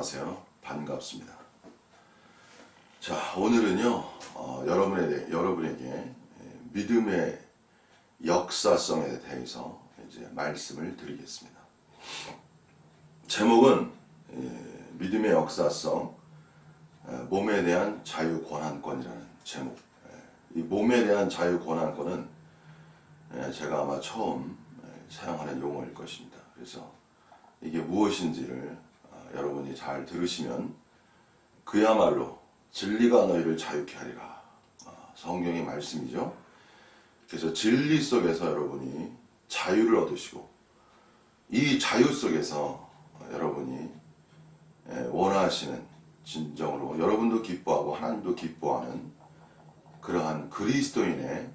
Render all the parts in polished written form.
안녕하세요. 반갑습니다. 자, 오늘은요, 여러분에게 믿음의 역사성에 대해서 이제 말씀을 드리겠습니다. 제목은 믿음의 역사성, 몸에 대한 자유 권한권이라는 제목. 이 몸에 대한 자유 권한권은 제가 아마 처음 사용하는 용어일 것입니다. 그래서 이게 무엇인지를 여러분이 잘 들으시면 그야말로 진리가 너희를 자유케 하리라. 성경의 말씀이죠. 그래서 진리 속에서 여러분이 자유를 얻으시고 이 자유 속에서 여러분이 원하시는 진정으로 여러분도 기뻐하고 하나님도 기뻐하는 그러한 그리스도인의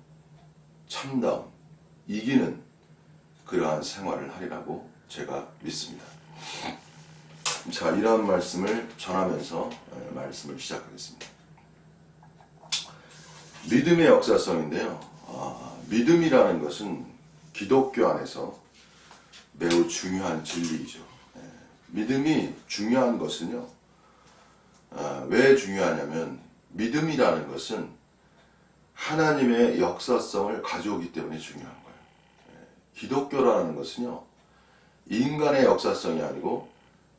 참다운 이기는 그러한 생활을 하리라고 제가 믿습니다. 자, 이러한 말씀을 전하면서 말씀을 시작하겠습니다. 믿음의 역사성인데요. 믿음이라는 것은 기독교 안에서 매우 중요한 진리이죠. 믿음이 중요한 것은요. 왜 중요하냐면 믿음이라는 것은 하나님의 역사성을 가져오기 때문에 중요한 거예요. 기독교라는 것은요. 인간의 역사성이 아니고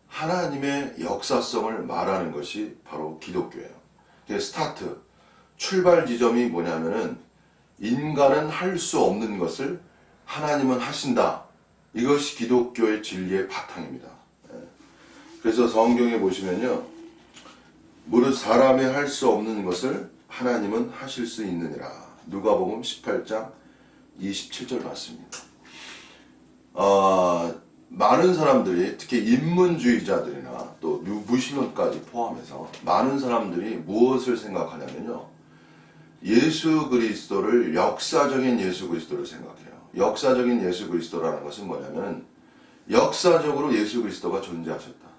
하나님의 역사성을 말하는 것이 바로 기독교예요. 스타트, 출발 지점이 뭐냐면은 인간은 할 수 없는 것을 하나님은 하신다. 이것이 기독교의 진리의 바탕입니다. 그래서 성경에 보시면요. 무릇 사람이 할 수 없는 것을 하나님은 하실 수 있느니라. 누가복음 18장 27절 말씀입니다. 많은 사람들이 특히 인문주의자들이나 또 무신론까지 포함해서 많은 사람들이 무엇을 생각하냐면요. 예수 그리스도를 역사적인 예수 그리스도를 생각해요. 역사적인 예수 그리스도라는 것은 뭐냐면 역사적으로 예수 그리스도가 존재하셨다.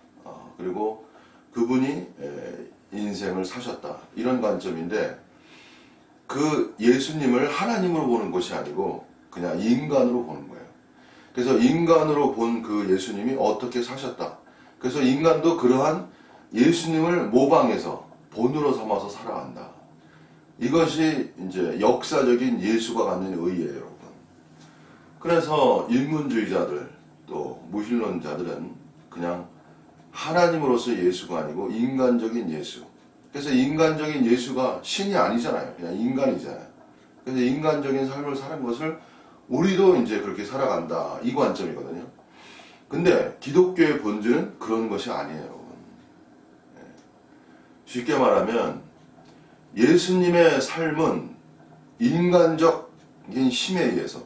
그리고 그분이 인생을 사셨다. 이런 관점인데 그 예수님을 하나님으로 보는 것이 아니고 그냥 인간으로 보는 거예요. 그래서 인간으로 본 그 예수님이 어떻게 사셨다. 그래서 인간도 그러한 예수님을 모방해서 본으로 삼아서 살아간다. 이것이 이제 역사적인 예수가 갖는 의의예요, 여러분. 그래서 인문주의자들 또 무신론자들은 그냥 하나님으로서 예수가 아니고 인간적인 예수. 그래서 인간적인 예수가 신이 아니잖아요. 그냥 인간이잖아요. 그래서 인간적인 삶을 사는 것을 우리도 이제 그렇게 살아간다. 이 관점이거든요. 근데 기독교의 본질은 그런 것이 아니에요, 여러분. 쉽게 말하면 예수님의 삶은 인간적인 힘에 의해서,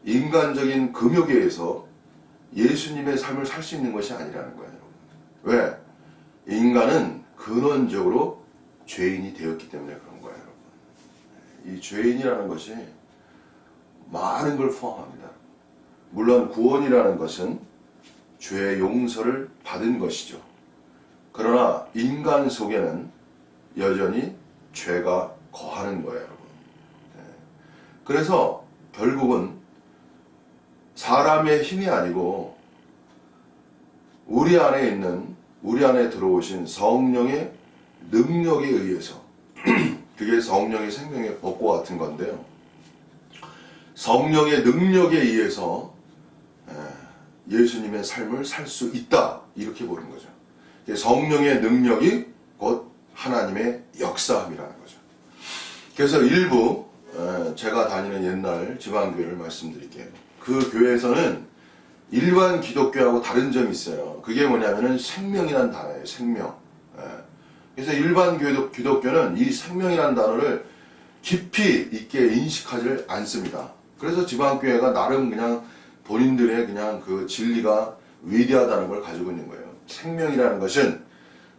인간적인 금욕에 의해서 예수님의 삶을 살 수 있는 것이 아니라는 거예요, 여러분. 왜? 인간은 근원적으로 죄인이 되었기 때문에 그런 거예요, 여러분. 이 죄인이라는 것이 많은 걸 포함합니다. 물론 구원이라는 것은 죄의 용서를 받은 것이죠. 그러나 인간 속에는 여전히 죄가 거하는 거예요, 여러분. 그래서 결국은 사람의 힘이 아니고 우리 안에 들어오신 성령의 능력에 의해서 그게 성령의 생명의 법과 같은 건데요. 성령의 능력에 의해서 예수님의 삶을 살 수 있다. 이렇게 보는 거죠. 성령의 능력이 곧 하나님의 역사함이라는 거죠. 그래서 일부 제가 다니는 옛날 지방교회를 말씀드릴게요. 그 교회에서는 일반 기독교하고 다른 점이 있어요. 그게 뭐냐면은 생명이라는 단어예요. 생명. 그래서 일반 기독교는 이 생명이라는 단어를 깊이 있게 인식하지 않습니다. 그래서 지방교회가 나름 그냥 본인들의 그냥 그 진리가 위대하다는 걸 가지고 있는 거예요. 생명이라는 것은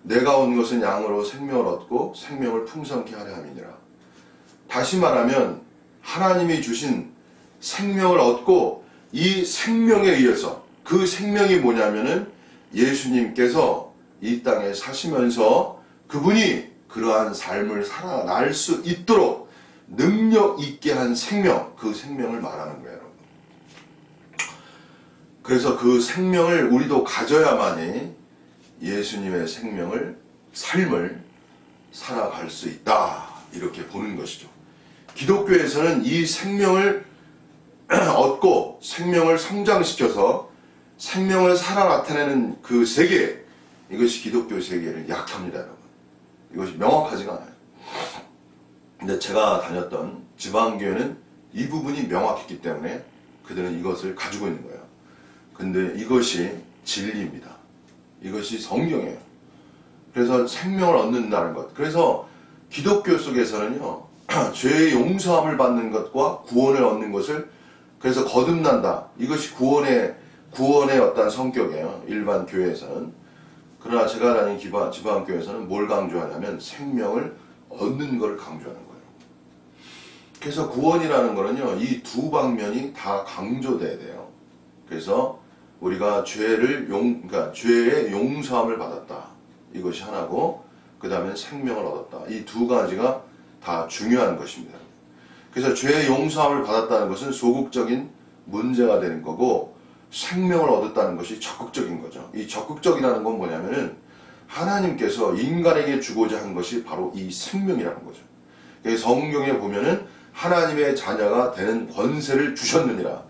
내가 온 것은 양으로 생명을 얻고 생명을 풍성케 하려 함이니라. 다시 말하면 하나님이 주신 생명을 얻고 이 생명에 의해서 그 생명이 뭐냐면은 예수님께서 이 땅에 사시면서 그분이 그러한 삶을 살아날 수 있도록 능력 있게 한 생명, 그 생명을 말하는 거예요, 여러분. 그래서 그 생명을 우리도 가져야만이 예수님의 삶을 살아갈 수 있다. 이렇게 보는 것이죠. 기독교에서는 이 생명을 얻고 생명을 성장시켜서 생명을 살아 나타내는 그 세계, 이것이 기독교 세계는 약합니다, 여러분. 이것이 명확하지가 않아요. 근데 제가 다녔던 지방교회는 이 부분이 명확했기 때문에 그들은 이것을 가지고 있는 거예요. 근데 이것이 진리입니다. 이것이 성경이에요. 그래서 생명을 얻는다는 것. 그래서 기독교 속에서는요, 죄의 용서함을 받는 것과 구원을 얻는 것을 그래서 거듭난다. 이것이 구원의 어떤 성격이에요. 일반 교회에서는. 그러나 제가 다닌 지방교회에서는 뭘 강조하냐면 생명을 얻는 걸 강조하는 거예요. 그래서 구원이라는 거는요, 이 두 방면이 다 강조돼야 돼요. 그래서 우리가 그러니까 죄의 용서함을 받았다. 이것이 하나고, 그 다음에 생명을 얻었다. 이 두 가지가 다 중요한 것입니다. 그래서 죄의 용서함을 받았다는 것은 소극적인 문제가 되는 거고, 생명을 얻었다는 것이 적극적인 거죠. 이 적극적이라는 건 뭐냐면은 하나님께서 인간에게 주고자 한 것이 바로 이 생명이라는 거죠. 성경에 보면은 하나님의 자녀가 되는 권세를 주셨느니라.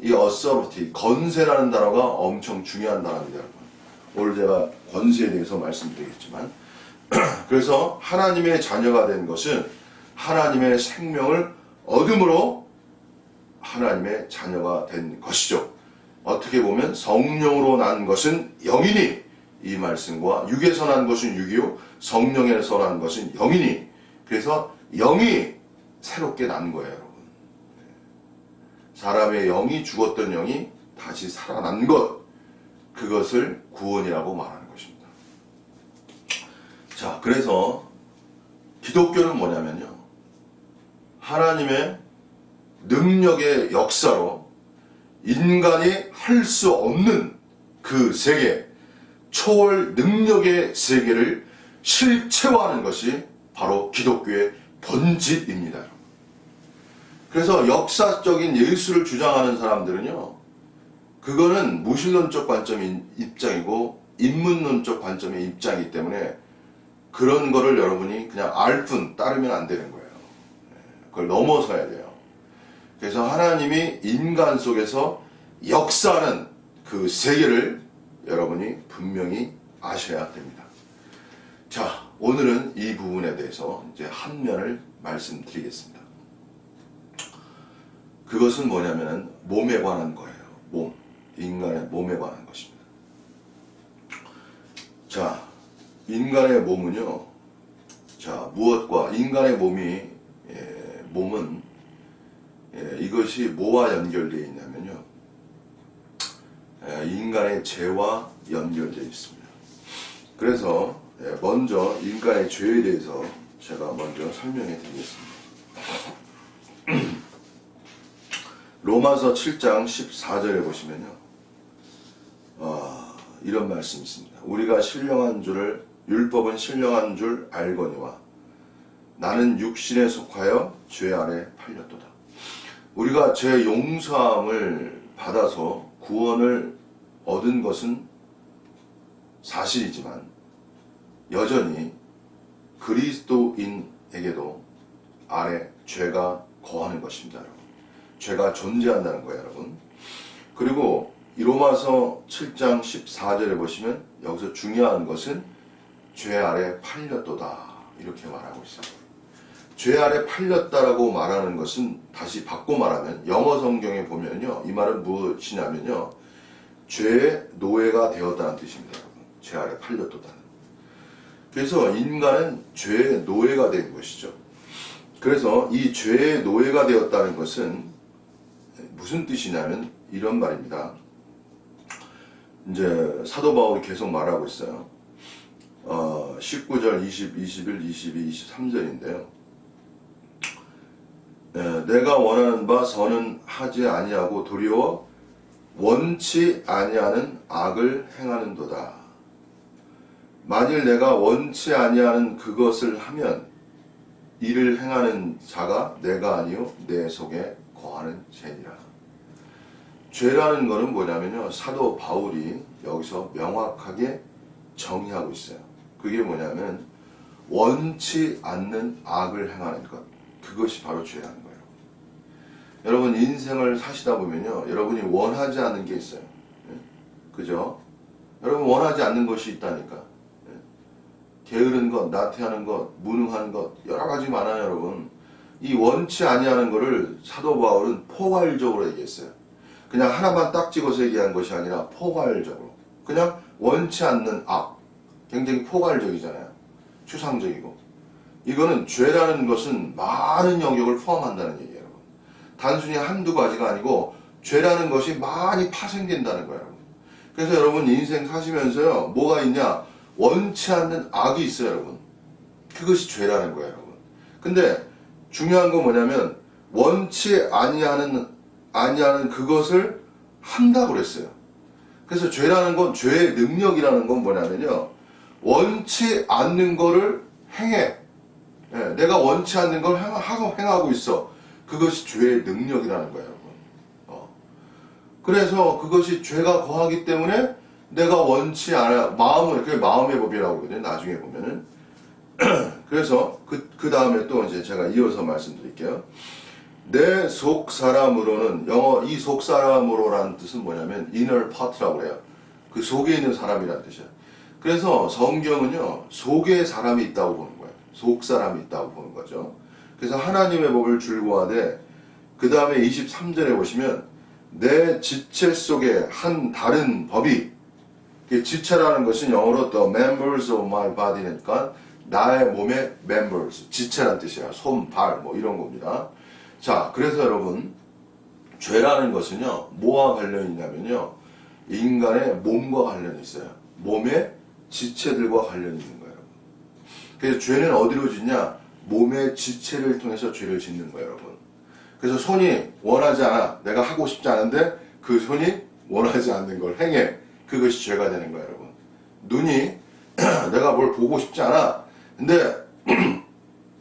이 authority, 권세라는 단어가 엄청 중요한 단어입니다, 여러분. 오늘 제가 권세에 대해서 말씀드리겠지만, 그래서 하나님의 자녀가 된 것은 하나님의 생명을 얻음으로 하나님의 자녀가 된 것이죠. 어떻게 보면 성령으로 난 것은 영이니, 이 말씀과 육에서 난 것은 육이요 성령에서 난 것은 영이니, 그래서 영이 새롭게 난 거예요, 여러분. 사람의 영이, 죽었던 영이 다시 살아난 것, 그것을 구원이라고 말하는 것입니다. 자, 그래서 기독교는 뭐냐면요, 하나님의 능력의 역사로 인간이 할 수 없는 그 세계, 초월 능력의 세계를 실체화하는 것이 바로 기독교의 본질입니다. 그래서 역사적인 예수를 주장하는 사람들은요, 그거는 무신론적 관점의 입장이고 인문론적 관점의 입장이기 때문에 그런 거를 여러분이 그냥 알 뿐 따르면 안 되는 거예요. 그걸 넘어서야 돼요. 그래서 하나님이 인간 속에서 역사하는 그 세계를 여러분이 분명히 아셔야 됩니다. 자, 오늘은 이 부분에 대해서 이제 한 면을 말씀드리겠습니다. 그것은 뭐냐면 몸에 관한 거예요. 몸. 인간의 몸에 관한 것입니다. 자, 인간의 몸은요, 자, 무엇과 인간의 몸은 이것이 뭐와 연결되어 있냐면요, 인간의 죄와 연결되어 있습니다. 그래서 먼저 인간의 죄에 대해서 제가 먼저 설명해 드리겠습니다. 로마서 7장 14절에 보시면요, 이런 말씀이 있습니다. 우리가 율법은 신령한 줄 알거니와 나는 육신에 속하여 죄 아래 팔렸도다. 우리가 죄 용서함을 받아서 구원을 얻은 것은 사실이지만 여전히 그리스도인에게도 아래 죄가 거하는 것입니다, 여러분. 죄가 존재한다는 거예요, 여러분. 그리고 이 로마서 7장 14절에 보시면 여기서 중요한 것은 죄 아래 팔렸도다, 이렇게 말하고 있어요. 죄 아래 팔렸다라고 말하는 것은 다시 바꿔 말하면 영어 성경에 보면요, 이 말은 무엇이냐면요, 죄의 노예가 되었다는 뜻입니다, 여러분. 죄 아래 팔렸도다는. 그래서 인간은 죄의 노예가 된 것이죠. 그래서 이 죄의 노예가 되었다는 것은 무슨 뜻이냐면 이런 말입니다. 이제 사도 바울이 계속 말하고 있어요. 19절, 20, 21, 22, 23절인데요. 내가 원하는 바 선은 하지 아니하고 도리어 원치 아니하는 악을 행하는도다. 만일 내가 원치 아니하는 그것을 하면 이를 행하는 자가 내가 아니요 내 속에 거하는 죄니라. 죄라는 것은 뭐냐면요, 사도 바울이 여기서 명확하게 정의하고 있어요. 그게 뭐냐면 원치 않는 악을 행하는 것. 그것이 바로 죄라는 거예요. 여러분 인생을 사시다 보면요. 여러분이 원하지 않는 게 있어요. 그죠? 여러분 원하지 않는 것이 있다니까. 게으른 것, 나태하는 것, 무능한 것 여러 가지 많아요. 여러분. 이 원치 아니하는 것을 사도 바울은 포괄적으로 얘기했어요. 그냥 하나만 딱 찍어서 얘기한 것이 아니라 포괄적으로. 그냥 원치 않는 악. 굉장히 포괄적이잖아요. 추상적이고. 이거는 죄라는 것은 많은 영역을 포함한다는 얘기예요. 여러분. 단순히 한두 가지가 아니고 죄라는 것이 많이 파생된다는 거예요. 여러분. 그래서 여러분 인생 사시면서요. 뭐가 있냐? 원치 않는 악이 있어요. 여러분. 그것이 죄라는 거예요. 여러분. 근데 중요한 건 뭐냐면 원치 아니하는 그것을 한다고 그랬어요. 그래서 죄라는 건 죄의 능력이라는 건 뭐냐면요. 원치 않는 거를 행해. 내가 원치 않는 걸 행하고 있어. 그것이 죄의 능력이라는 거예요. 여러분. 그래서 그것이 죄가 거하기 때문에 내가 원치 않아. 그게 마음의 법이라고 하거든요. 나중에 보면은. 그래서 그 다음에 또 이제 제가 이어서 말씀드릴게요. 내 속 사람으로는 영어 이 속 사람으로라는 뜻은 뭐냐면 inner part라고 그래요. 그 속에 있는 사람이라는 뜻이에요. 그래서 성경은요 속에 사람이 있다고 보는 거예요. 속 사람이 있다고 보는 거죠. 그래서 하나님의 법을 줄고하되 그 다음에 23절에 보시면 내 지체 속에 한 다른 법이 지체라는 것은 영어로 the members of my body니까 나의 몸의 members, 지체라는 뜻이야. 손, 발, 뭐 이런 겁니다. 자, 그래서 여러분, 죄라는 것은요, 뭐와 관련이 있냐면요, 인간의 몸과 관련이 있어요. 몸의 지체들과 관련이 있는 거예요, 여러분. 그래서 죄는 어디로 짓냐? 몸의 지체를 통해서 죄를 짓는 거예요, 여러분. 그래서 손이 원하지 않아. 내가 하고 싶지 않은데 그 손이 원하지 않는 걸 행해. 그것이 죄가 되는 거예요, 여러분. 눈이 내가 뭘 보고 싶지 않아. 근데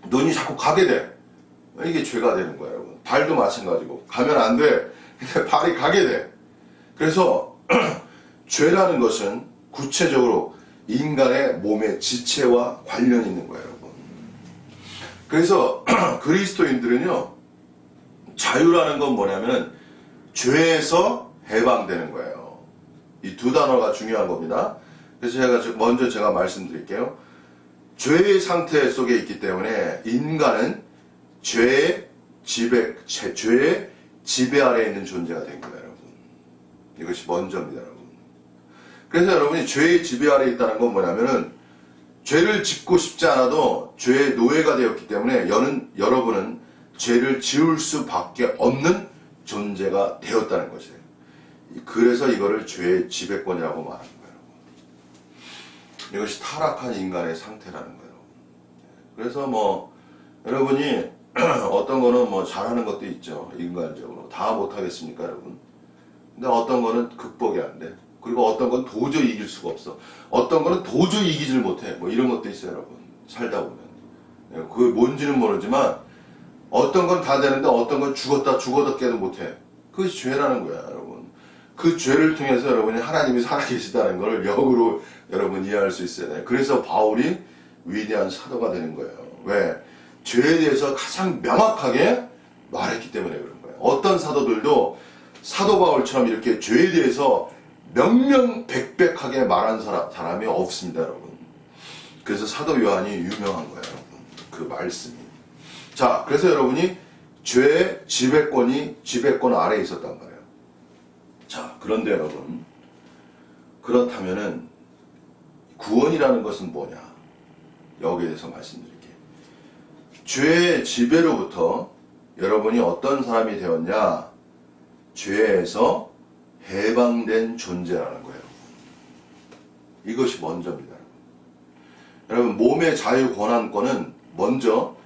눈이 자꾸 가게 돼. 이게 죄가 되는 거예요, 여러분. 발도 마찬가지고 가면 안 돼. 근데 발이 가게 돼. 그래서 죄라는 것은 구체적으로 인간의 몸의 지체와 관련이 있는 거예요, 여러분. 그래서 그리스도인들은요. 자유라는 건 뭐냐면 죄에서 해방되는 거예요. 이 두 단어가 중요한 겁니다. 그래서 제가 말씀드릴게요. 죄의 상태 속에 있기 때문에 인간은 죄의 지배 아래에 있는 존재가 된 거예요, 여러분. 이것이 먼저입니다, 여러분. 그래서 여러분이 죄의 지배 아래에 있다는 건 뭐냐면은 죄를 짓고 싶지 않아도 죄의 노예가 되었기 때문에 여러분은 죄를 지을 수밖에 없는 존재가 되었다는 것이에요. 그래서 이거를 죄의 지배권이라고 말하는 거예요. 이것이 타락한 인간의 상태라는 거예요. 그래서 여러분이 어떤 거는 잘하는 것도 있죠. 인간적으로. 다 못하겠습니까, 여러분? 근데 어떤 거는 극복이 안 돼. 그리고 어떤 건 도저히 이길 수가 없어. 어떤 거는 도저히 이기질 못해. 이런 것도 있어요, 여러분. 살다 보면. 그게 뭔지는 모르지만 어떤 건 다 되는데 어떤 건 죽었다 깨도 못해. 그것이 죄라는 거야, 여러분. 그 죄를 통해서 여러분이 하나님이 살아계시다는 걸 역으로 여러분 이해할 수 있어야 돼요. 그래서 바울이 위대한 사도가 되는 거예요. 왜? 죄에 대해서 가장 명확하게 말했기 때문에 그런 거예요. 어떤 사도들도 사도 바울처럼 이렇게 죄에 대해서 명명백백하게 말한 사람이 없습니다, 여러분. 그래서 사도 요한이 유명한 거예요, 여러분. 그 말씀이. 자, 그래서 여러분이 죄의 지배권 아래에 있었단 말이에요. 자, 그런데 여러분, 그렇다면은 구원이라는 것은 뭐냐? 여기에 대해서 말씀드릴게요. 죄의 지배로부터 여러분이 어떤 사람이 되었냐? 죄에서 해방된 존재라는 거예요. 이것이 먼저입니다. 여러분, 몸의 자유 권한권은 먼저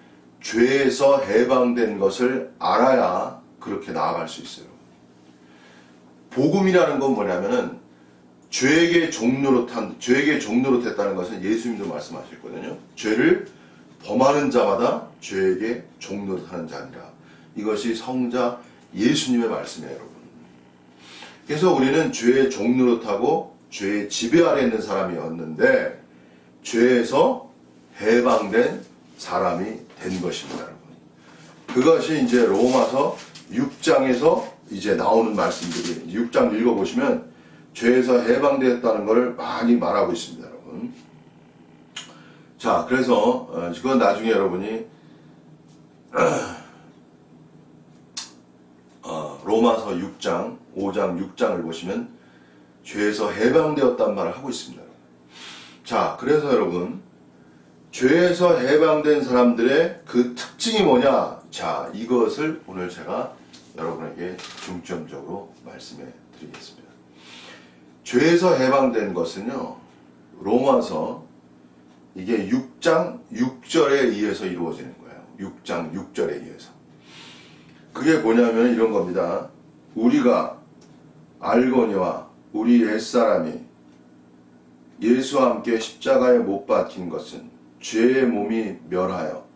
죄에서 해방된 것을 알아야 그렇게 나아갈 수 있어요. 복음이라는 건 뭐냐면은 죄에게 종로로 됐다는 것은 예수님도 말씀하셨거든요. 죄를 범하는 자마다 죄에게 종로로 타는 자니라. 이것이 성자 예수님의 말씀이에요, 여러분. 그래서 우리는 죄의 종로로 타고 죄의 지배 아래 있는 사람이었는데 죄에서 해방된 사람이 된 것입니다, 여러분. 그것이 이제 로마서 6장에서 이제 나오는 말씀들이 6장 읽어보시면 죄에서 해방되었다는 것을 많이 말하고 있습니다, 여러분. 자, 그래서 그건 나중에 여러분이 로마서 6장, 5장, 6장을 보시면 죄에서 해방되었단 말을 하고 있습니다. 자, 그래서 여러분, 죄에서 해방된 사람들의 그 특징이 뭐냐? 자, 이것을 오늘 제가 여러분에게 중점적으로 말씀해 드리겠습니다. 죄에서 해방된 것은요, 로마서 이게 6장 6절에 의해서 이루어지는 거예요. 6장 6절에 의해서. 그게 뭐냐면 이런 겁니다. 우리가 알거니와 우리 옛사람이 예수와 함께 십자가에 못 박힌 것은 죄의 몸이 멸하여,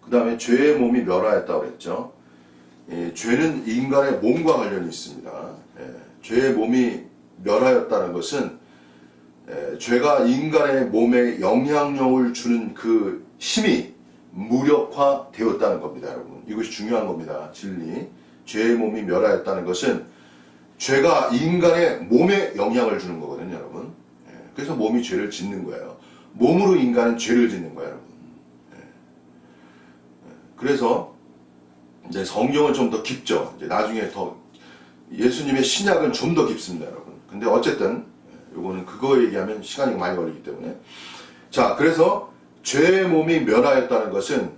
그 다음에 죄의 몸이 멸하였다고 그랬죠. 죄는 인간의 몸과 관련이 있습니다. 죄의 몸이 멸하였다는 것은 죄가 인간의 몸에 영향력을 주는 그 힘이 무력화되었다는 겁니다, 여러분. 이것이 중요한 겁니다. 진리. 죄의 몸이 멸하였다는 것은 죄가 인간의 몸에 영향을 주는 거거든요, 여러분. 그래서 몸이 죄를 짓는 거예요. 몸으로 인간은 죄를 짓는 거예요, 여러분. 그래서 이제 성경은 좀 더 깊죠. 이제 나중에 더 예수님의 신약은 좀 더 깊습니다, 여러분. 근데 어쨌든 요거는 그거 얘기하면 시간이 많이 걸리기 때문에. 자, 그래서 죄의 몸이 멸하였다는 것은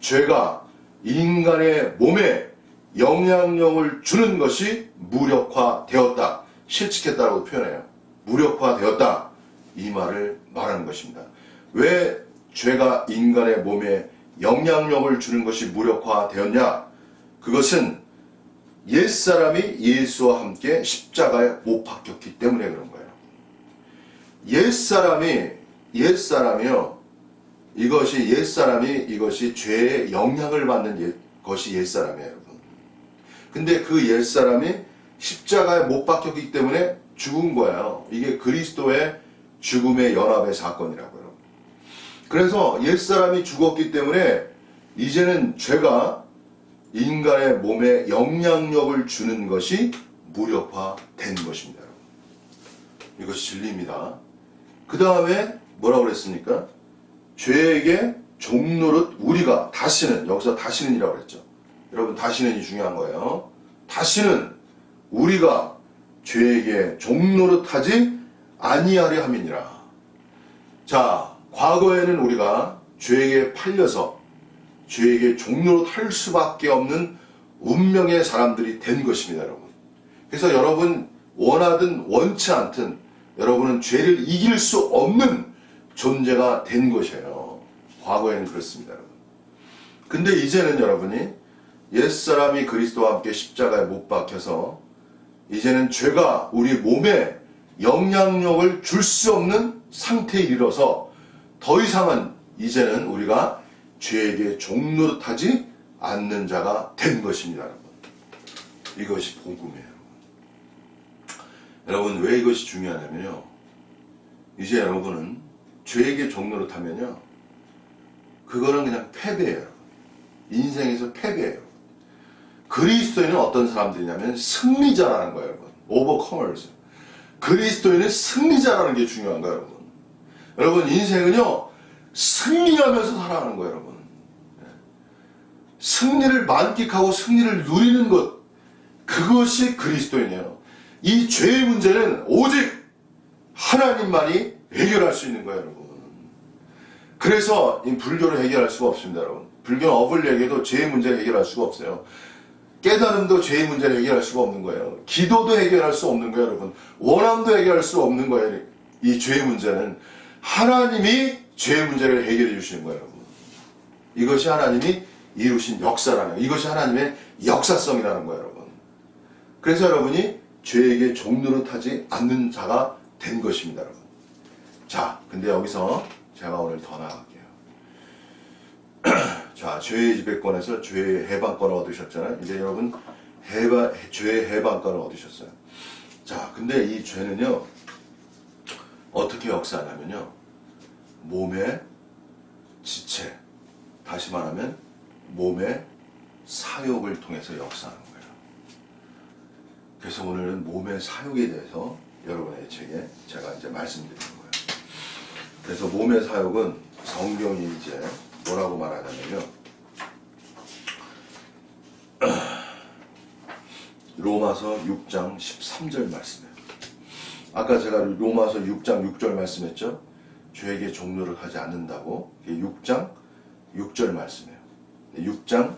죄가 인간의 몸에 영향력을 주는 것이 무력화되었다, 실직했다라고 표현해요. 무력화되었다, 이 말을 말하는 것입니다. 왜 죄가 인간의 몸에 영향력을 주는 것이 무력화되었냐? 그것은 옛사람이 예수와 함께 십자가에 못 박혔기 때문에 그런 거예요. 옛사람이요, 이것이 죄의 영향을 받는 것이 옛사람이에요, 여러분. 근데 그 옛사람이 십자가에 못 박혔기 때문에 죽은 거예요. 이게 그리스도의 죽음의 연합의 사건이라고요. 그래서 옛사람이 죽었기 때문에 이제는 죄가 인간의 몸에 영향력을 주는 것이 무력화된 것입니다, 여러분. 이것이 진리입니다. 그 다음에 뭐라고 그랬습니까? 죄에게 종노릇 우리가, 다시는, 여기서 다시는이라고 그랬죠. 여러분, 다시는이 중요한 거예요. 다시는 우리가 죄에게 종노릇하지 아니하려 함이니라. 자, 과거에는 우리가 죄에게 팔려서 죄에게 종노릇할 수밖에 없는 운명의 사람들이 된 것입니다, 여러분. 그래서 여러분 원하든 원치 않든 여러분은 죄를 이길 수 없는 존재가 된 것이에요. 과거에는 그렇습니다, 여러분. 근데 이제는 여러분이 옛사람이 그리스도와 함께 십자가에 못 박혀서 이제는 죄가 우리 몸에 영향력을 줄 수 없는 상태에 이르러서 더 이상은 이제는 우리가 죄에게 종노릇하지 않는 자가 된 것입니다, 여러분. 이것이 복음이에요. 여러분, 왜 이것이 중요하냐면요, 이제 여러분은 죄에게 종노릇하면요, 그거는 그냥 패배예요. 인생에서 패배예요. 그리스도인은 어떤 사람들이냐면 승리자라는 거예요, 여러분. 오버커머즈. 그리스도인은 승리자라는 게 중요한 거예요, 여러분. 여러분, 인생은요, 승리하면서 살아가는 거예요, 여러분. 승리를 만끽하고 승리를 누리는 것, 그것이 그리스도인이에요. 이 죄의 문제는 오직 하나님만이 해결할 수 있는 거예요, 여러분. 그래서 이 불교를 해결할 수가 없습니다, 여러분. 불교는 업을 얘기해도 죄의 문제를 해결할 수가 없어요. 깨달음도 죄의 문제를 해결할 수가 없는 거예요. 기도도 해결할 수 없는 거예요, 여러분. 원함도 해결할 수 없는 거예요. 이 죄의 문제는 하나님이 죄의 문제를 해결해 주시는 거예요, 여러분. 이것이 하나님이 이루신 역사라는 거예요. 이것이 하나님의 역사성이라는 거예요, 여러분. 그래서 여러분이 죄에게 종노릇하지 않는 자가 된 것입니다, 여러분. 자, 근데 여기서 제가 오늘 더 나아갈게요. 자, 죄의 지배권에서 죄의 해방권을 얻으셨잖아요. 이제 여러분 죄의 해방권을 얻으셨어요. 자, 근데 이 죄는요, 어떻게 역사하냐면요. 몸의 지체, 다시 말하면 몸의 사욕을 통해서 역사하는 거예요. 그래서 오늘은 몸의 사욕에 대해서 여러분의 책에 제가 이제 말씀드리는 거예요. 그래서 몸의 사욕은 성경이 이제 뭐라고 말하냐면요. 로마서 6장 13절 말씀이에요. 아까 제가 로마서 6장 6절 말씀했죠. 죄에게 종노를 하지 않는다고. 6장 6절 말씀이에요. 6장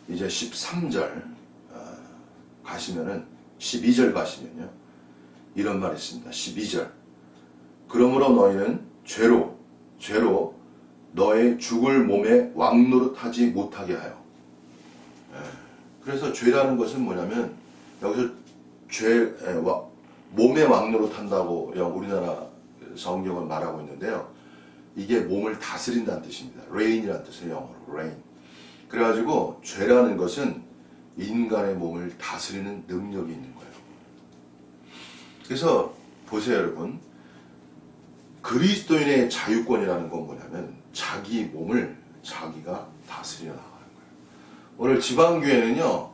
이제 13절 가시면은 12절 가시면요. 이런 말이 있습니다. 12절. 그러므로 너희는 죄로 너의 죽을 몸에 왕노릇하지 못하게 하여. 그래서 죄라는 것은 뭐냐면 여기서 몸에 왕노릇한다고 우리나라 성경은 말하고 있는데요. 이게 몸을 다스린다는 뜻입니다. reign이라는 뜻이에요. 영어로 reign. 그래가지고 죄라는 것은 인간의 몸을 다스리는 능력이 있는 거예요. 그래서 보세요, 여러분. 그리스도인의 자유권이라는 건 뭐냐면 자기 몸을 자기가 다스려 나가는 거예요. 오늘 지방교회는요.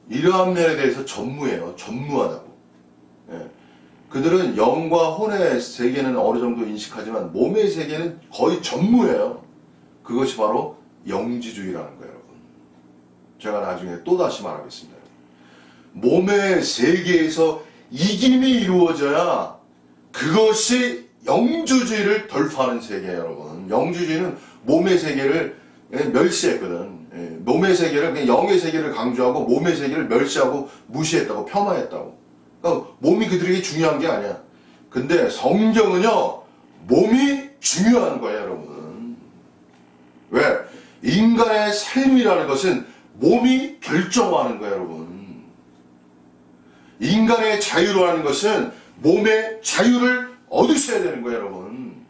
이러한 면에 대해서 전무해요. 전무하다고. 예. 그들은 영과 혼의 세계는 어느 정도 인식하지만 몸의 세계는 거의 전무해요. 그것이 바로 영지주의라는 거예요, 여러분. 제가 나중에 또다시 말하겠습니다. 몸의 세계에서 이김이 이루어져야 그것이 영주주의를 돌파하는 세계예요, 여러분. 영주주의는 몸의 세계를 멸시했거든. 몸의 세계를, 그냥 영의 세계를 강조하고 몸의 세계를 멸시하고 무시했다고, 폄하했다고. 그러니까 몸이 그들에게 중요한 게 아니야. 근데 성경은요, 몸이 중요한 거예요, 여러분. 왜? 인간의 삶이라는 것은 몸이 결정하는 거예요, 여러분. 인간의 자유라는 것은 몸의 자유를 얻으셔야 되는 거예요, 여러분.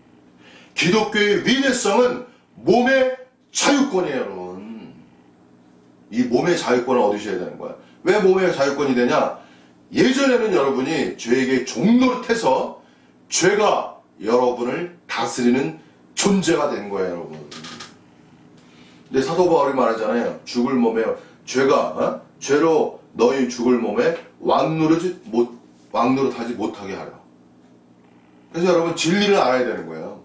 기독교의 위대성은 몸의 자유권이에요, 여러분. 이 몸의 자유권을 얻으셔야 되는 거야. 왜 몸의 자유권이 되냐? 예전에는 여러분이 죄에게 종노릇해서 죄가 여러분을 다스리는 존재가 된 거예요, 여러분. 근데 사도 바울이 말하잖아요. 죽을 몸에 죄로 너희 죽을 몸에 왕노릇하지 못하게 하려. 그래서 여러분 진리를 알아야 되는 거예요.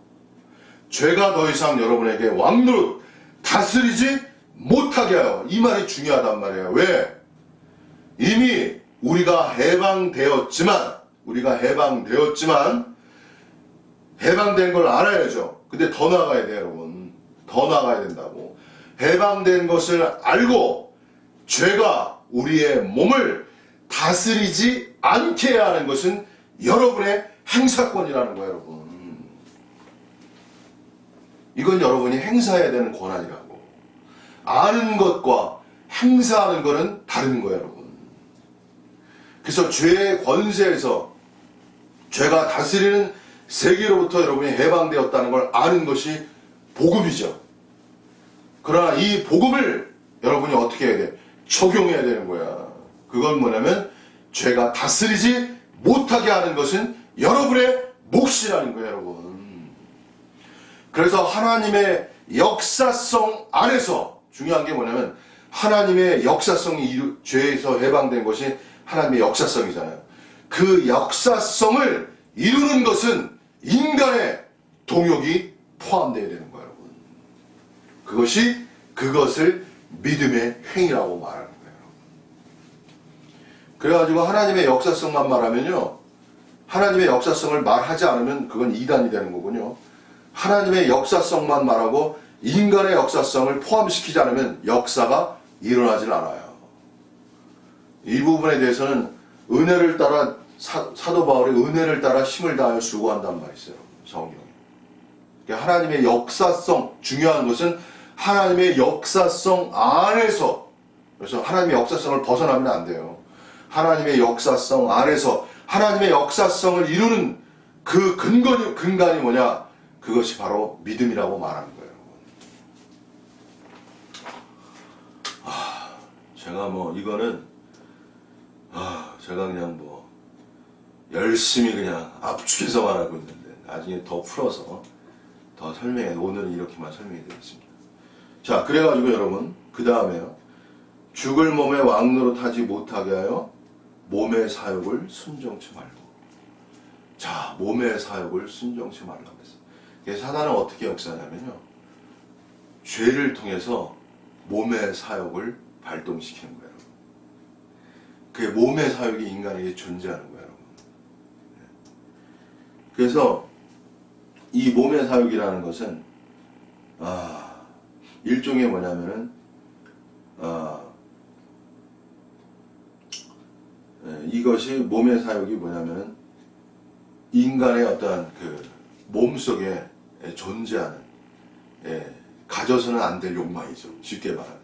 죄가 더 이상 여러분에게 왕노릇 다스리지 못하게 하여. 이 말이 중요하단 말이에요. 왜? 이미 우리가 해방되었지만 해방된 걸 알아야죠. 근데 더 나가야 돼요, 여러분. 더 나가야 된다고. 해방된 것을 알고 죄가 우리의 몸을 다스리지 않게 하는 것은 여러분의 행사권이라는 거예요, 여러분. 이건 여러분이 행사해야 되는 권한이라고. 아는 것과 행사하는 것은 다른 거예요, 여러분. 그래서 죄의 권세에서 죄가 다스리는 세계로부터 여러분이 해방되었다는 걸 아는 것이 복음이죠. 그러나 이 복음을 여러분이 어떻게 해야 돼? 적용해야 되는 거야. 그건 뭐냐면 죄가 다스리지 못하게 하는 것은 여러분의 몫이라는 거예요, 여러분. 그래서 하나님의 역사성 안에서 중요한 게 뭐냐면 하나님의 역사성이 죄에서 해방된 것이 하나님의 역사성이잖아요. 그 역사성을 이루는 것은 인간의 동욕이 포함되어야 되는 거예요, 여러분. 그것을 믿음의 행위라고 말하는 거예요. 그래가지고 하나님의 역사성만 말하면요, 하나님의 역사성을 말하지 않으면 그건 이단이 되는 거군요. 하나님의 역사성만 말하고 인간의 역사성을 포함시키지 않으면 역사가 일어나질 않아요. 이 부분에 대해서는 은혜를 따라 사도 바울이 은혜를 따라 힘을 다하여 수고한단 말이 있어요, 성경에. 그러니까 하나님의 역사성, 중요한 것은 하나님의 역사성 안에서, 그래서 하나님의 역사성을 벗어나면 안 돼요. 하나님의 역사성 안에서 하나님의 역사성을 이루는 그 근간이 뭐냐? 그것이 바로 믿음이라고 말하는 거예요. 제가 이거는 제가 그냥 열심히 그냥 압축해서 말하고 있는데 나중에 더 풀어서 더 설명해. 오늘은 이렇게만 설명해 드리겠습니다. 자, 그래가지고 여러분, 그 다음에요. 죽을 몸에 왕노릇하지 못하게 하여 몸의 사욕을 순종치 말고. 자, 몸의 사욕을 순종치 말라고 했어요. 사단은 어떻게 역사하냐면요, 죄를 통해서 몸의 사욕을 발동시키는 거예요. 그 몸의 사욕이 인간에게 존재하는 거예요, 여러분. 그래서 이 몸의 사욕이라는 것은 일종의 뭐냐면은 이것이 몸의 사욕이 뭐냐면은 인간의 어떠한 그 몸속에 존재하는, 가져서는 안 될 욕망이죠. 쉽게 말하면.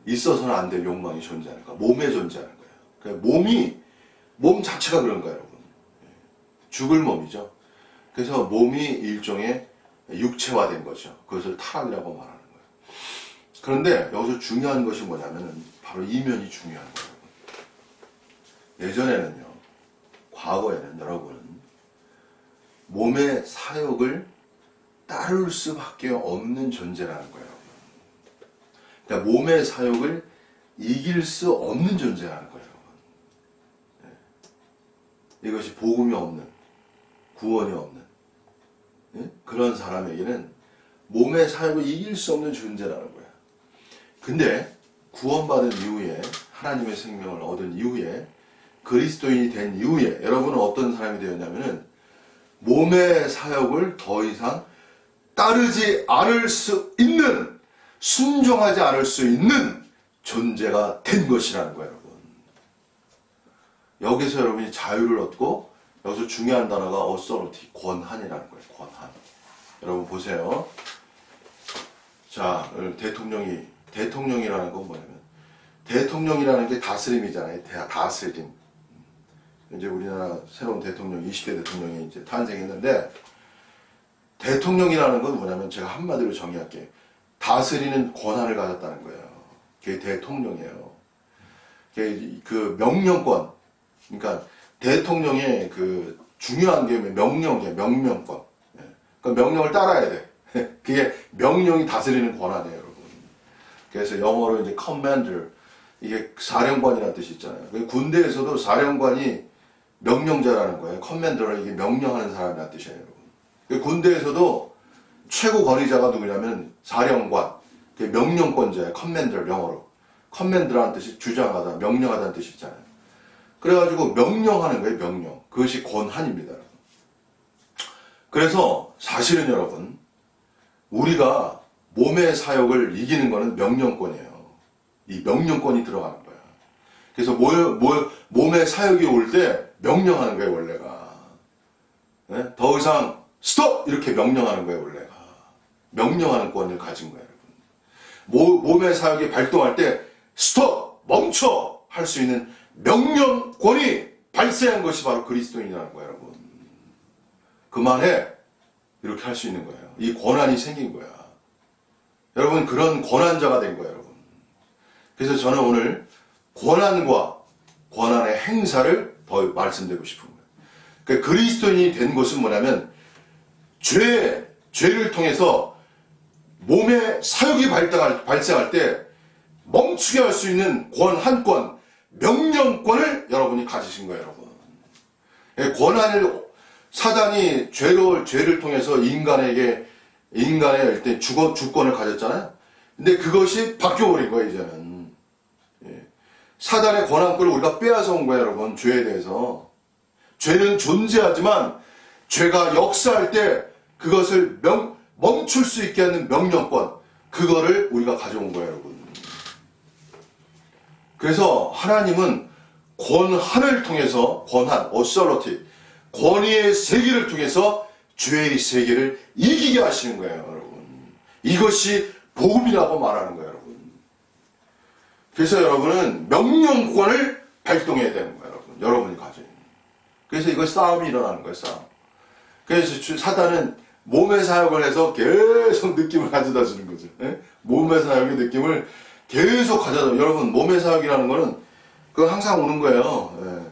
있어서는 안 될 욕망이 존재하는 거야. 몸에 존재하는 거예요. 그러니까 몸 자체가 그런 거예요, 여러분. 죽을 몸이죠. 그래서 몸이 일종의 육체화된 거죠. 그것을 타락이라고 말하는 거예요. 그런데 여기서 중요한 것이 뭐냐면은 바로 이면이 중요한 거예요. 예전에는요, 과거에는 여러분, 몸의 사욕을 따를 수밖에 없는 존재라는 거예요. 그러니까 몸의 사욕을 이길 수 없는 존재라는 거예요. 이것이 복음이 없는, 구원이 없는 그런 사람에게는 몸의 사욕을 이길 수 없는 존재라는 거예요. 근데 구원받은 이후에, 하나님의 생명을 얻은 이후에, 그리스도인이 된 이후에 여러분은 어떤 사람이 되었냐면은 몸의 사욕을 더 이상 따르지 않을 수 있는, 순종하지 않을 수 있는 존재가 된 것이라는 거예요, 여러분. 여기서 여러분이 자유를 얻고, 여기서 중요한 단어가 authority, 권한이라는 거예요, 권한. 여러분 보세요. 자, 대통령이라는 건 뭐냐면, 대통령이라는 게 다스림이잖아요. 다스림. 이제 우리나라 새로운 대통령, 20대 대통령이 이제 탄생했는데, 대통령이라는 건 뭐냐면, 제가 한마디로 정의할게요. 다스리는 권한을 가졌다는 거예요. 그게 대통령이에요. 그 명령권. 그러니까 대통령의 그 중요한 게 명령이에요. 명령권. 그러니까 명령을 따라야 돼. 그게 명령이 다스리는 권한이에요, 여러분. 그래서 영어로 이제 commander, 이게 사령관이라는 뜻이 있잖아요. 군대에서도 사령관이 명령자라는 거예요. commander는 이게 명령하는 사람이라는 뜻이에요, 여러분. 군대에서도 최고 권위자가 누구냐면 사령관, 그게 명령권자예요. commander, 영어로. commander라는 뜻이 주장하다, 명령하다는 뜻이 있잖아요. 그래가지고 명령하는 거예요, 명령. 그것이 권한입니다, 여러분. 그래서 사실은 여러분, 우리가 몸의 사욕을 이기는 것은 명령권이에요. 이 명령권이 들어가는 거야. 그래서 몸의 사욕이 올 때 명령하는 거예요, 원래가. 네? 더 이상 스톱! 이렇게 명령하는 거예요, 원래가. 명령하는 권을 가진 거예요, 여러분. 몸의 사욕이 발동할 때 스톱! 멈춰! 할 수 있는 명령권이 발생한 것이 바로 그리스도인이라는 거예요, 여러분. 그만해! 이렇게 할 수 있는 거예요. 이 권한이 생긴 거야. 여러분, 그런 권한자가 된 거예요, 여러분. 그래서 저는 오늘 권한과 권한의 행사를 더 말씀드리고 싶은 거예요. 그러니까 그리스도인이 된 것은 뭐냐면, 죄를 통해서 몸의 사욕이 발생할 때 멈추게 할 수 있는 권한권, 명령권을 여러분이 가지신 거예요, 여러분. 권한을, 사단이 죄를 통해서 인간의 일단 주권을 가졌잖아요. 근데 그것이 바뀌어버린 거예요, 이제는. 사단의 권한권을 우리가 빼앗아 온 거예요, 여러분. 죄에 대해서. 죄는 존재하지만 죄가 역사할 때 그것을 멈출 수 있게 하는 명령권, 그거를 우리가 가져온 거예요, 여러분. 그래서 하나님은 권한을 통해서, 권한, authority, 권위의 세계를 통해서 죄의 세계를 이기게 하시는 거예요, 여러분. 이것이 복음이라고 말하는 거예요, 여러분. 그래서 여러분은 명령권을 발동해야 되는 거예요, 여러분. 여러분이 가져요. 그래서 이거 싸움이 일어나는 거예요, 싸움. 그래서 사단은 몸의 사역을 해서 계속 느낌을 가져다 주는 거죠. 몸의 사역의 느낌을 계속 가져다. 여러분, 몸의 사역이라는 거는 그거 항상 오는 거예요.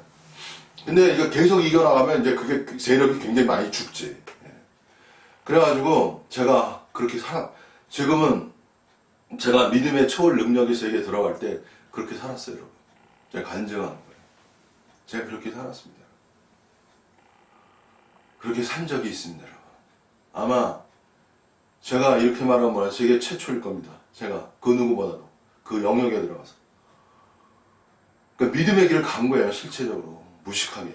근데 이거 계속 이겨나가면 이제 그게 세력이 굉장히 많이 죽지. 그래가지고 제가 그렇게 지금은 제가 믿음의 초월 능력의 세계에 들어갈 때 그렇게 살았어요, 여러분. 제가 간증하는 거예요. 제가 그렇게 살았습니다. 그렇게 산 적이 있습니다, 여러분. 아마 제가 이렇게 말하면 뭐라 세계 최초일 겁니다. 제가 그 누구보다도 그 영역에 들어가서. 그러니까 믿음의 길을 간 거예요, 실체적으로. 무식하게.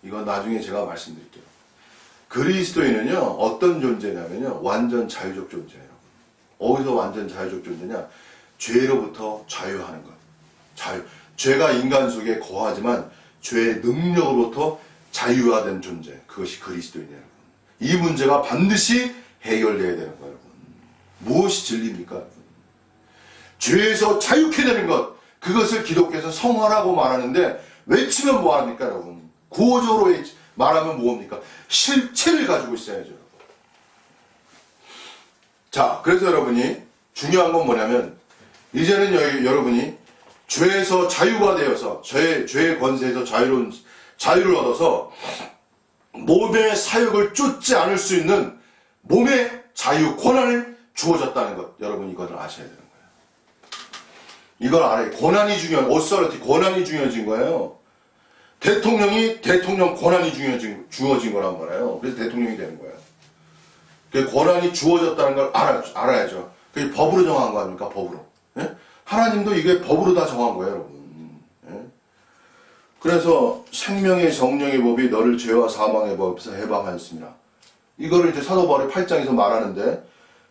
이건 나중에 제가 말씀드릴게요. 그리스도인은요, 어떤 존재냐면요, 완전 자유적 존재예요. 어디서 완전 자유적 존재냐? 죄로부터 자유하는 것. 죄가 인간 속에 거하지만 죄의 능력으로부터 자유화된 존재. 그것이 그리스도인이에요. 이 문제가 반드시 해결돼야 되는 거예요, 여러분. 무엇이 진리입니까, 여러분? 죄에서 자유케 되는 것. 그것을 기독교에서 성화라고 말하는데 외치면 뭐합니까, 여러분? 구호적으로 말하면 뭐합니까? 실체를 가지고 있어야죠. 자, 그래서 여러분이 중요한 건 뭐냐면 이제는 여러분이 죄에서 자유가 되어서 죄의 권세에서 자유를 얻어서 몸의 사욕을 쫓지 않을 수 있는 몸의 자유, 권한을 주어졌다는 것. 여러분 이걸 아셔야 되는 거예요. 이걸 알아요. 권한이 오서리티 권한이 중요해진 거예요. 대통령이 대통령 권한이 주어진 거란 말이에요. 그래서 대통령이 되는 거예요. 그 권한이 주어졌다는 걸 알아야죠. 그게 법으로 정한 거 아닙니까? 법으로. 예? 하나님도 이게 법으로 다 정한 거예요, 여러분. 예? 그래서 생명의 정령의 법이 너를 죄와 사망의 법에서 해방하였습니다. 이거를 이제 사도 바울이 8장에서 말하는데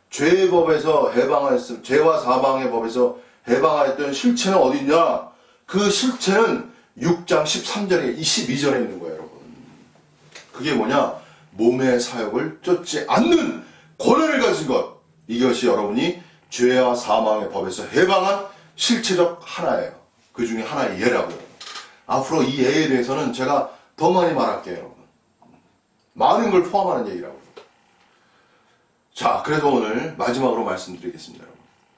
죄의 법에서 해방하였음, 죄와 사망의 법에서 해방하였던 실체는 어디 있냐? 그 실체는 6장 13절에 22절에 있는 거예요, 여러분. 그게 뭐냐? 몸의 사욕을 쫓지 않는 권한을 가진 것. 이것이 여러분이 죄와 사망의 법에서 해방한 실체적 하나예요. 그 중에 하나의 예라고요. 앞으로 이 예에 대해서는 제가 더 많이 말할게요, 여러분. 많은 걸 포함하는 얘기라고요. 자, 그래서 오늘 마지막으로 말씀드리겠습니다,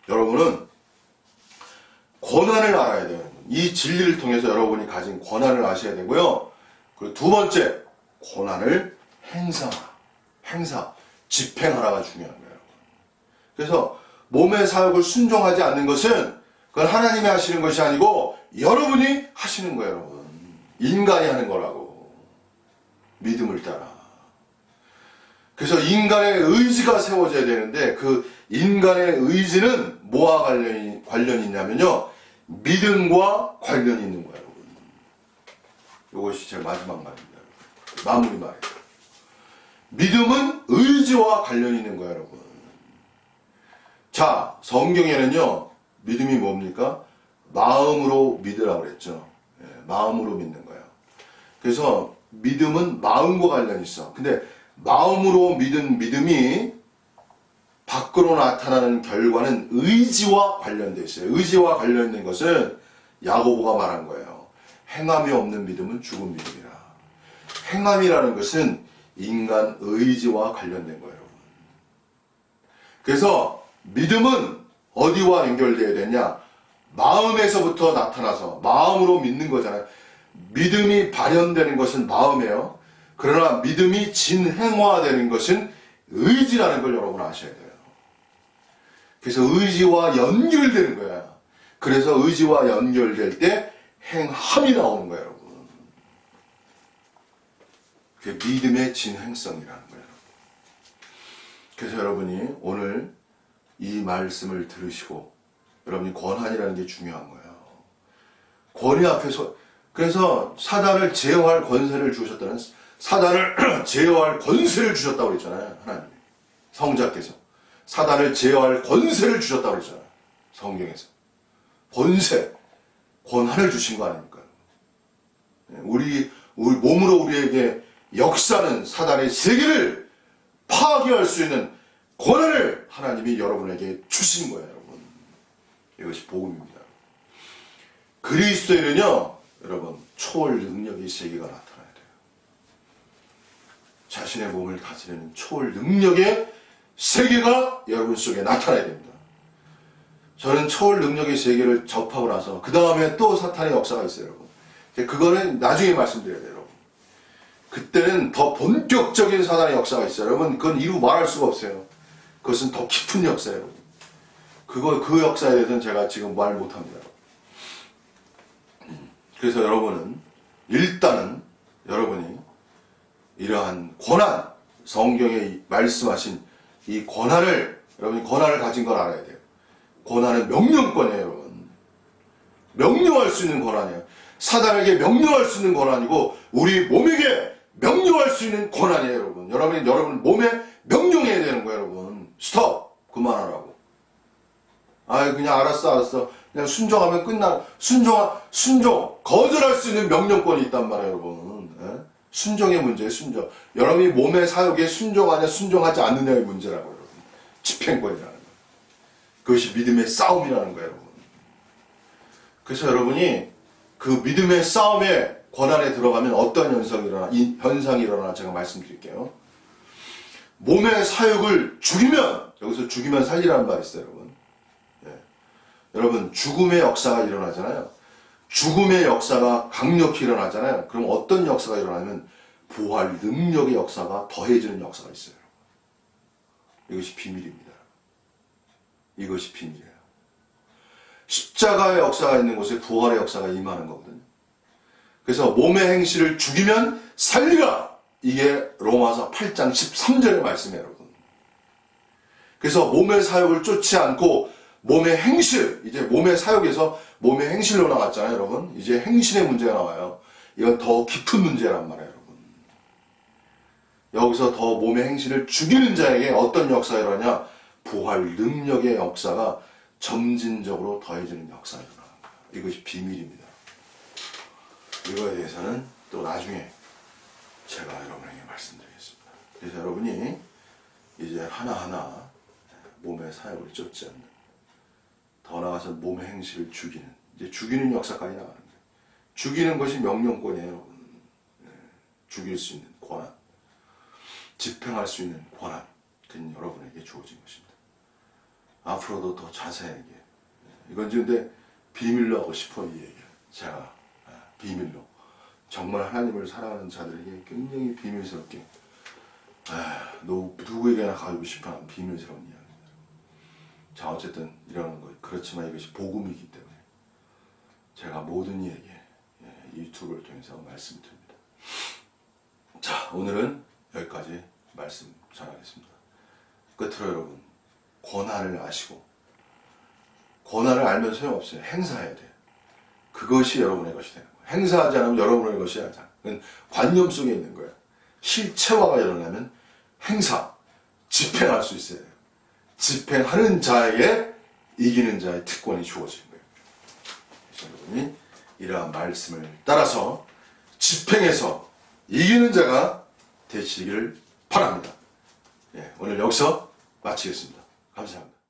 여러분. 여러분은 권한을 알아야 돼요, 여러분. 이 진리를 통해서 여러분이 가진 권한을 아셔야 되고요. 그리고 두 번째, 권한을 집행하라가 중요한 거예요. 그래서 몸의 사역을 순종하지 않는 것은 그건 하나님이 하시는 것이 아니고 여러분이 하시는 거예요, 여러분. 인간이 하는 거라고. 믿음을 따라. 그래서 인간의 의지가 세워져야 되는데 그 인간의 의지는 뭐와 관련이 있냐면요. 믿음과 관련이 있는 거예요, 여러분. 이것이 제 마지막 말입니다. 마무리 말이에요. 믿음은 의지와 관련이 있는 거예요, 여러분. 자, 성경에는요, 믿음이 뭡니까? 마음으로 믿으라고 그랬죠. 예, 마음으로 믿는 거예요. 그래서 믿음은 마음과 관련이 있어. 근데 마음으로 믿은 믿음이 밖으로 나타나는 결과는 의지와 관련되어 있어요. 의지와 관련된 것은 야고보가 말한 거예요. 행함이 없는 믿음은 죽은 믿음이라. 행함이라는 것은 인간 의지와 관련된 거예요, 여러분. 그래서 믿음은 어디와 연결되어야 되냐? 마음에서부터 나타나서 마음으로 믿는 거잖아요. 믿음이 발현되는 것은 마음이에요. 그러나 믿음이 진행화되는 것은 의지라는 걸 여러분 아셔야 돼요. 그래서 의지와 연결되는 거야. 그래서 의지와 연결될 때 행함이 나오는 거예요, 여러분. 그게 믿음의 진행성이라는 거예요. 그래서 여러분이 오늘 이 말씀을 들으시고 여러분이 권한이라는 게 중요한 거예요. 권위 앞에서 그래서 사단을 제어할 권세를 주셨다는 사단을 제어할 권세를 주셨다고 그랬잖아요. 하나님이. 성자께서 사단을 제어할 권세를 주셨다고 그랬잖아요. 성경에서. 권세, 권한을 주신 거 아닙니까? 우리 몸으로 우리에게 역사는 사단의 세계를 파괴할 수 있는 권한을 하나님이 여러분에게 주신 거예요, 여러분. 이것이 복음입니다. 그리스도에는요, 여러분, 초월 능력의 세계가 나타나야 돼요. 자신의 몸을 다스리는 초월 능력의 세계가 여러분 속에 나타나야 됩니다. 저는 초월 능력의 세계를 접하고 나서 그 다음에 또 사탄의 역사가 있어요, 여러분. 그거는 나중에 말씀드려야 돼요, 여러분. 그때는 더 본격적인 사단의 역사가 있어요. 여러분, 그건 이루 말할 수가 없어요. 그것은 더 깊은 역사예요. 그 역사에 대해서는 제가 지금 말 못합니다. 그래서 여러분은, 일단은 여러분이 이러한 권한, 성경에 말씀하신 이 권한을, 여러분이 권한을 가진 걸 알아야 돼요. 권한은 명령권이에요, 여러분. 명령할 수 있는 권한이에요. 사단에게 명령할 수 있는 권한이고, 우리 몸에게 명령할 수 있는 권한이에요, 여러분. 여러분 몸에 명령해야 되는 거예요, 여러분. 스톱! 그만하라고. 그냥 알았어. 그냥 순종하면 끝나. 순종. 거절할 수 있는 명령권이 있단 말이에요, 여러분. 예? 순종의 문제예요, 순종. 여러분이 몸의 사역에 순종하냐, 순종하지 않느냐의 문제라고, 여러분. 집행권이라는 거예요. 그것이 믿음의 싸움이라는 거예요, 여러분. 그래서 여러분이 그 믿음의 싸움에 권한에 들어가면 어떤 현상이 일어나 제가 말씀드릴게요. 몸의 사역을 죽이면, 여기서 죽이면 살리라는 말이 있어요, 여러분. 예. 여러분, 죽음의 역사가 일어나잖아요. 죽음의 역사가 강력히 일어나잖아요. 그럼 어떤 역사가 일어나면 부활 능력의 역사가 더해지는 역사가 있어요. 이것이 비밀입니다. 이것이 비밀이에요. 십자가의 역사가 있는 곳에 부활의 역사가 임하는 거거든요. 그래서 몸의 행실을 죽이면 살리라! 이게 로마서 8장 13절의 말씀이에요, 여러분. 그래서 몸의 사역을 쫓지 않고 몸의 행실, 이제 몸의 사역에서 몸의 행실로 나왔잖아요, 여러분. 이제 행실의 문제가 나와요. 이건 더 깊은 문제란 말이에요, 여러분. 여기서 더 몸의 행실을 죽이는 자에게 어떤 역사가 일어나냐? 부활 능력의 역사가 점진적으로 더해지는 역사가 일어나는 거예요. 이것이 비밀입니다. 이거에 대해서는 또 나중에 제가 여러분에게 말씀드리겠습니다. 그래서 여러분이 이제 하나하나 몸의 사역을 쫓지 않는, 더 나아가서 몸의 행실을 죽이는, 이제 죽이는 역사까지 나가는 거예요. 죽이는 것이 명령권이에요, 여러분. 죽일 수 있는 권한, 집행할 수 있는 권한, 그건 여러분에게 주어진 것입니다. 앞으로도 더 자세하게, 이건 근데 비밀로 하고 싶어, 이 얘기를. 제가 비밀로, 정말 하나님을 사랑하는 자들에게 굉장히 비밀스럽게, 누구에게나 가지고 싶어하는 비밀스러운 이야기입니다. 자, 어쨌든 이러는 거, 그렇지만 이것이 복음이기 때문에 제가 모든 이에게 유튜브를 통해서 말씀드립니다. 자, 오늘은 여기까지 말씀 전하겠습니다. 끝으로 여러분, 권한을 아시고, 권한을 알면 소용없어요. 행사해야 돼요. 그것이 여러분의 것이 되는 거예요. 행사하지 않으면 여러분의 것이 아니라, 그건 관념 속에 있는 거예요. 실체화가 일어나면 행사, 집행할 수 있어야 돼요. 집행하는 자에게 이기는 자의 특권이 주어지는 거예요. 그래서 여러분이 이러한 말씀을 따라서 집행해서 이기는 자가 되시기를 바랍니다. 오늘 여기서 마치겠습니다. 감사합니다.